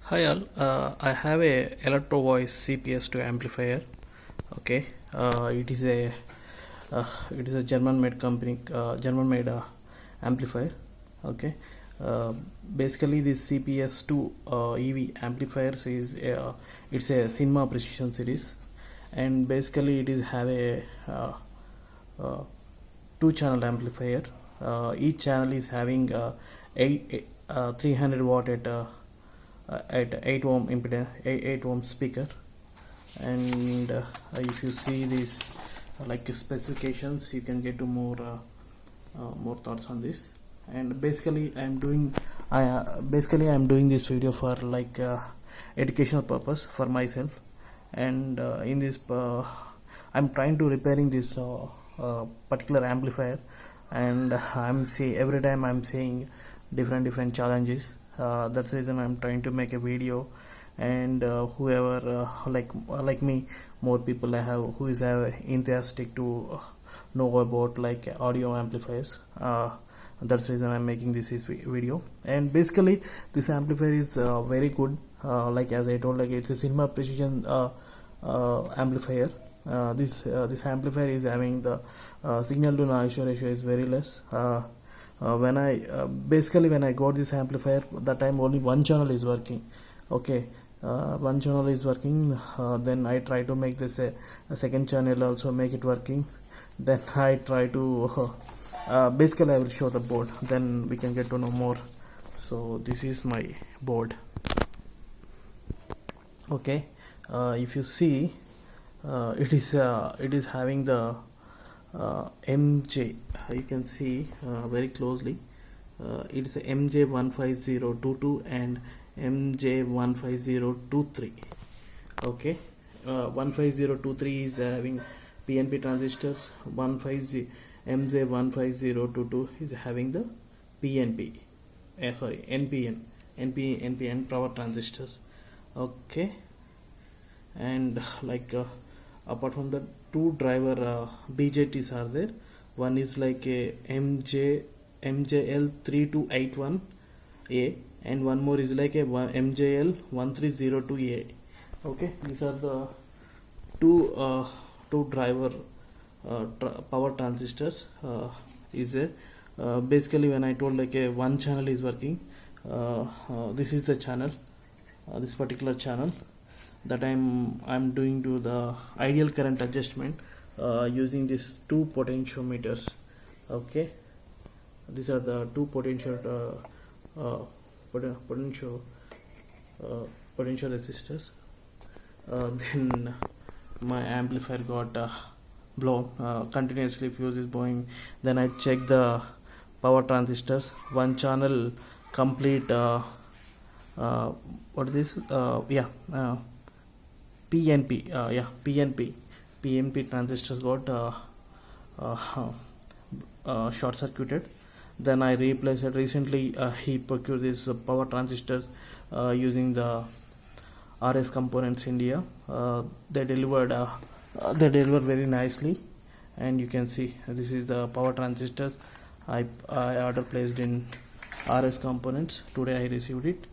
Hi all, I have a Electro-Voice CPS2 amplifier. Okay, it is a German-made company, German-made amplifier. Okay, uh, basically this CPS2 EV amplifiers is it's a cinema precision series, and basically it is have a uh, two-channel amplifier. Each channel is having 300 watt at 8 ohm impedance, 8 ohm speaker. And if you see these like specifications, you can get to more thoughts on this. And basically I'm doing this video for like educational purpose for myself. And in this I'm trying to repairing this particular amplifier, and every time I'm seeing different challenges. That's the reason I'm trying to make a video. And whoever like me, more people I have who is enthusiastic to know about like audio amplifiers. That's the reason I'm making this video. And basically this amplifier is very good. Like as I told, like it's a cinema precision amplifier. This amplifier is having the signal to noise ratio is very less. When I got this amplifier, that time only one channel is working. Okay, one channel is working. Then I try to make this a second channel also make it working. Then I try to basically I will show the board, then we can get to know more. So this is my board. Okay, if you see, it is having the MJ. You can see very closely. It's a MJ15022 and MJ15023. Okay, 15023 is having PNP transistors. MJ15022 is having the PNP. NPN power transistors. Okay, and like apart from the two driver BJTs are there. One is like a MJL3281A, and one more is like a MJL1302A. Okay, these are the two driver power transistors is there. Basically when I told like a one channel is working, this is the channel, this particular channel that I'm doing to the ideal current adjustment using these two potentiometers. Okay, these are the two potential resistors. Then my amplifier got blown, continuously fuse is blowing. Then I check the power transistors, one channel complete what is this PNP, PNP transistors got short circuited. Then I replaced it. Recently he procured this power transistors using the RS Components India. They delivered very nicely, and you can see this is the power transistors I order placed in RS Components. Today I received it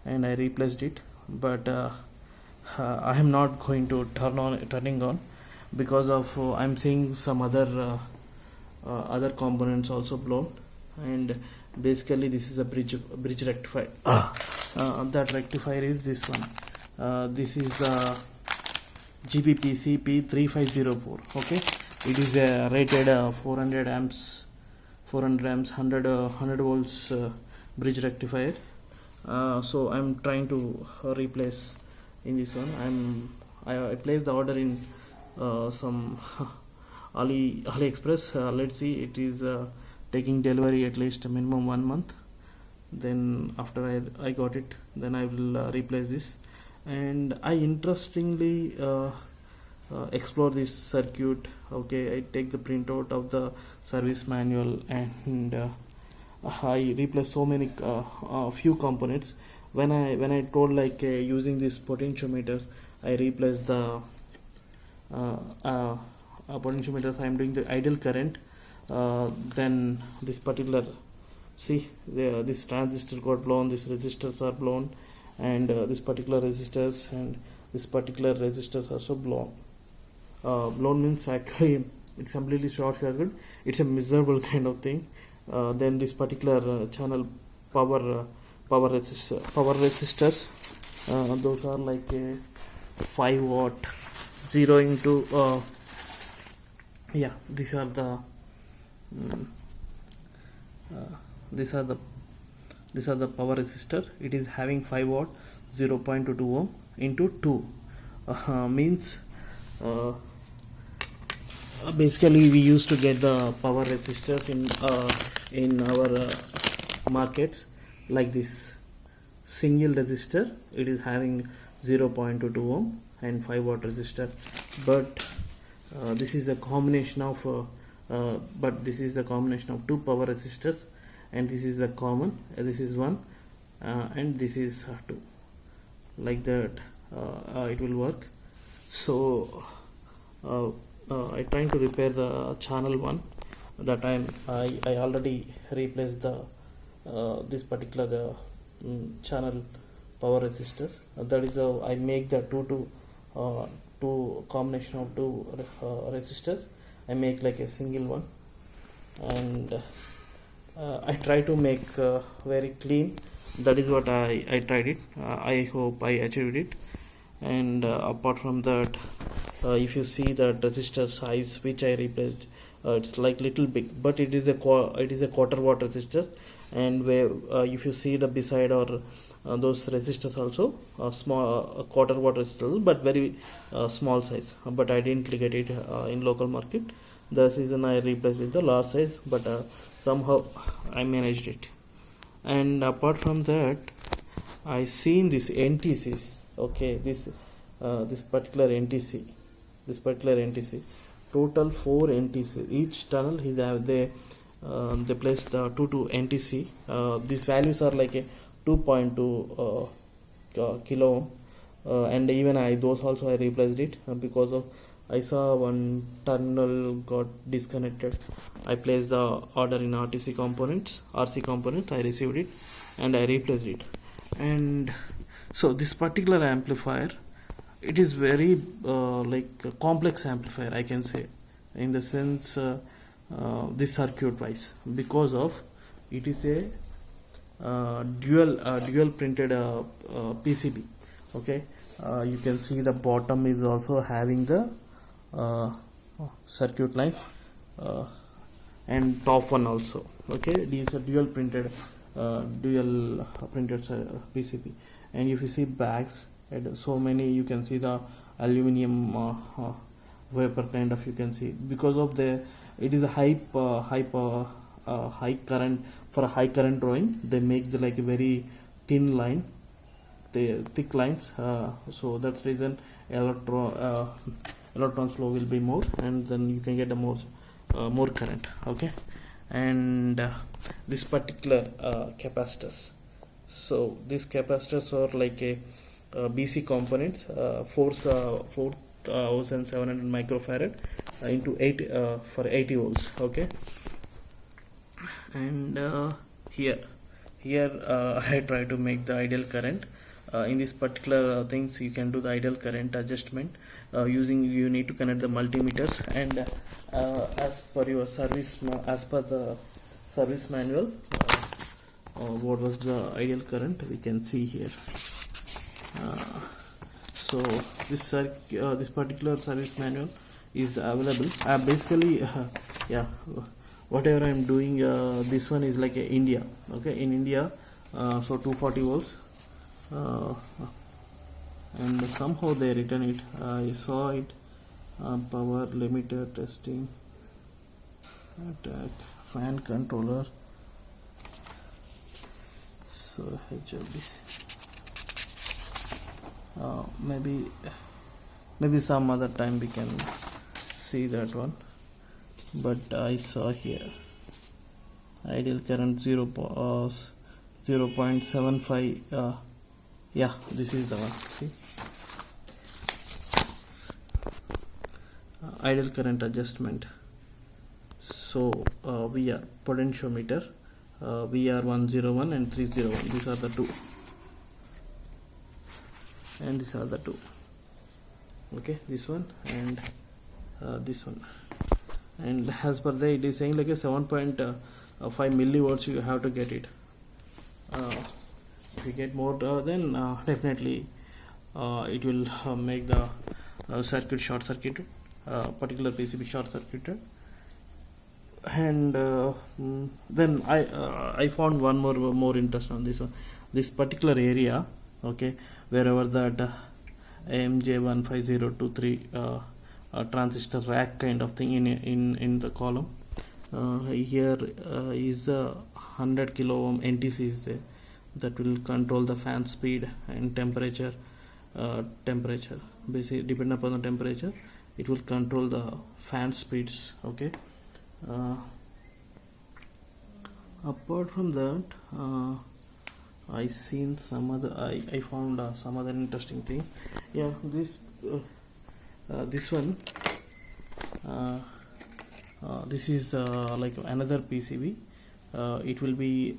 and I replaced it, but I am not going to turning on because of I'm seeing some other components also blown. And basically this is a bridge rectifier. That rectifier is this one. This is the GBP CP3504. okay, it is rated 400 amps 100 volts bridge rectifier. So I'm trying to replace in this one. I placed the order in some AliExpress. Let's see, it is taking delivery at least minimum 1 month. Then after I got it, then I will replace this. And I interestingly explore this circuit. Okay, I take the printout of the service manual, and I replace so many few components. When I told like using these potentiometers, I replace the potentiometers. I am doing the ideal current. Then this particular, see, this transistor got blown, these resistors are blown, and this particular resistors and this particular resistors also blown. Blown means actually it's completely short circuit. It's a miserable kind of thing. Then this particular channel power resistors, those are like a 5 watt 0 into yeah, these are the power resistor. It is having 5 watt 0.22 ohm into 2 means basically we used to get the power resistors in our markets like this single resistor. It is having 0.22 ohm and 5 watt resistor, but this is a combination of two power resistors, and this is the common, this is one and this is two, like that it will work. So I trying to repair the channel 1. That time I already replaced the this particular channel power resistors. That is how I make the two combination of two resistors. I make like a single one, and I try to make very clean. That is what I tried it. I hope I achieved it. And apart from that, if you see that resistor size which I replaced, it's like little big, but it is a quarter watt resistor. And where if you see the beside or those resistors also small quarter watt resistor, but very small size, but I didn't get it in local market. The reason I replaced with the large size, but somehow I managed it. And apart from that, I seen this NTCs. Okay, this particular NTC, total 4 NTC. Each tunnel is have they placed 2 NTC. These values are like a 2.2 kilo ohm, and even those also I replaced it because of I saw one terminal got disconnected. I placed the order in RC components. I received it and I replaced it. And so this particular amplifier, it is very like a complex amplifier, I can say, in the sense this circuit wise, because of it is a dual printed PCB. Okay, you can see the bottom is also having the circuit line, and top one also. Okay, these are dual printed PCB. And if you see backs, and so many, you can see the aluminum vapor kind of, you can see, because of the it is a high current. For a high current drawing, they make the like a very thin line, the thick lines, so that's reason electron flow will be more, and then you can get a more current. Okay, and this particular capacitors, so these capacitors are like a BC components, 4700 microfarad into 8 for 80 volts. Okay, and here I try to make the ideal current. In this particular things, you can do the ideal current adjustment using, you need to connect the multimeters, and as per the service manual, what was the ideal current we can see here. So this particular service manual is available. Basically yeah, whatever I am doing, this one is like a India. Okay, in India, so 240 volts, and somehow they written it, I saw it, power limiter testing, attack, fan controller, so HLBC. Maybe some other time we can see that one, but I saw here ideal current 0.75. Yeah, this is the one. See, ideal current adjustment. So VR potentiometer, VR 101 and 301, these are the two. and these are the two. Okay, this one and this one, and as per the, it is saying like a 7.5 millivolts you have to get it. If you get more, then definitely it will make the circuit short circuited, particular PCB short circuited. And then I found one more interest on this one, this particular area. Okay, wherever that AMJ15023 transistor rack kind of thing in the column, here is a 100 kilo ohm NTC is there, that will control the fan speed and temperature. Basically depending upon the temperature, it will control the fan speeds. Okay, apart from that, I seen some other, I found some other interesting thing. Yeah, this one, this is like another PCB. It will be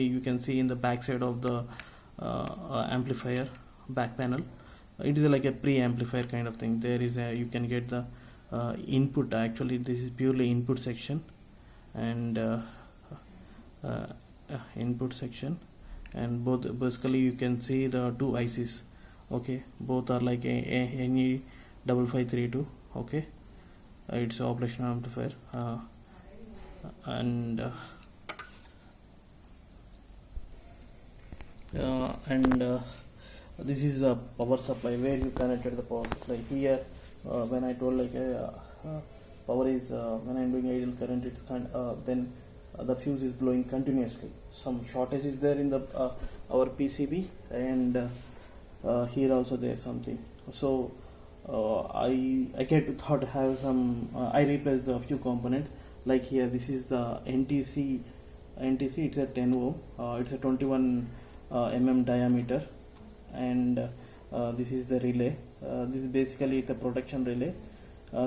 you can see in the back side of the amplifier back panel. It is like a pre-amplifier kind of thing. There is a, you can get the input. Actually this is purely input section, and input section, and both basically you can see the two ICs. Okay, both are like a NE5532. okay, it's an operational amplifier, and this is a power supply where you connected the power supply. Here when I told like power is when I'm doing idle current, it's then the fuse is blowing continuously. Some shortage is there in the our PCB, and here also there is something. So I get to thought to have some. I replaced a few components. Like here, this is the NTC. It's a 10 ohm. It's a 21 mm diameter, and this is the relay. This is basically it's a protection relay.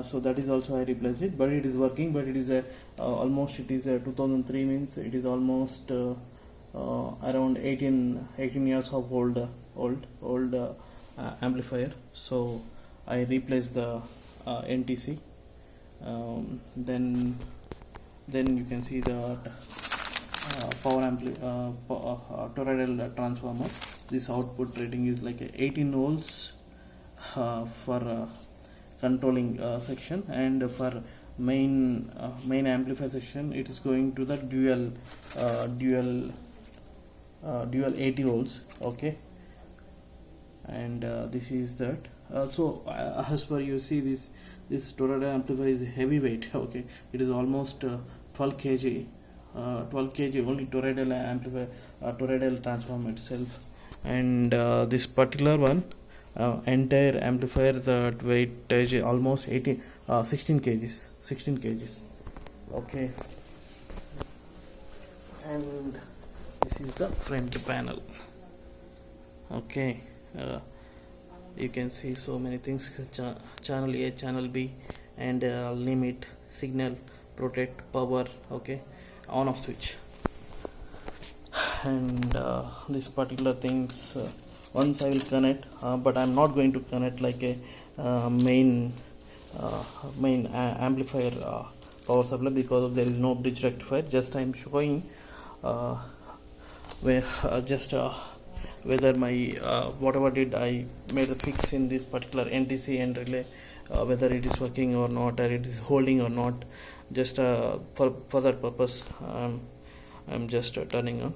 So that is also I replaced it, but it is working. But it is a almost, it is a 2003, means it is almost around 18 years of old amplifier. So I replaced the NTC. Then you can see the power toroidal transformer. This output rating is like 18 volts for controlling section, and for main amplifier section it is going to the dual 80 volts. Okay, and this is that. So as per you see, this toroidal amplifier is heavyweight. Okay, it is almost 12 kg only toroidal amplifier, toroidal transformer itself. And this particular one, entire amplifier, that weight is almost 16 kgs. Okay, and this is the front panel. Okay, you can see so many things: channel A, channel B, and limit, signal, protect, power. Okay, on off switch. And this particular things, once I will connect, but I'm not going to connect like a main amplifier power supply, because there is no bridge rectifier. Just I'm showing where whether my whatever did I made a fix in this particular NTC and relay, whether it is working or not, or it is holding or not. Just for that purpose, I'm just turning on.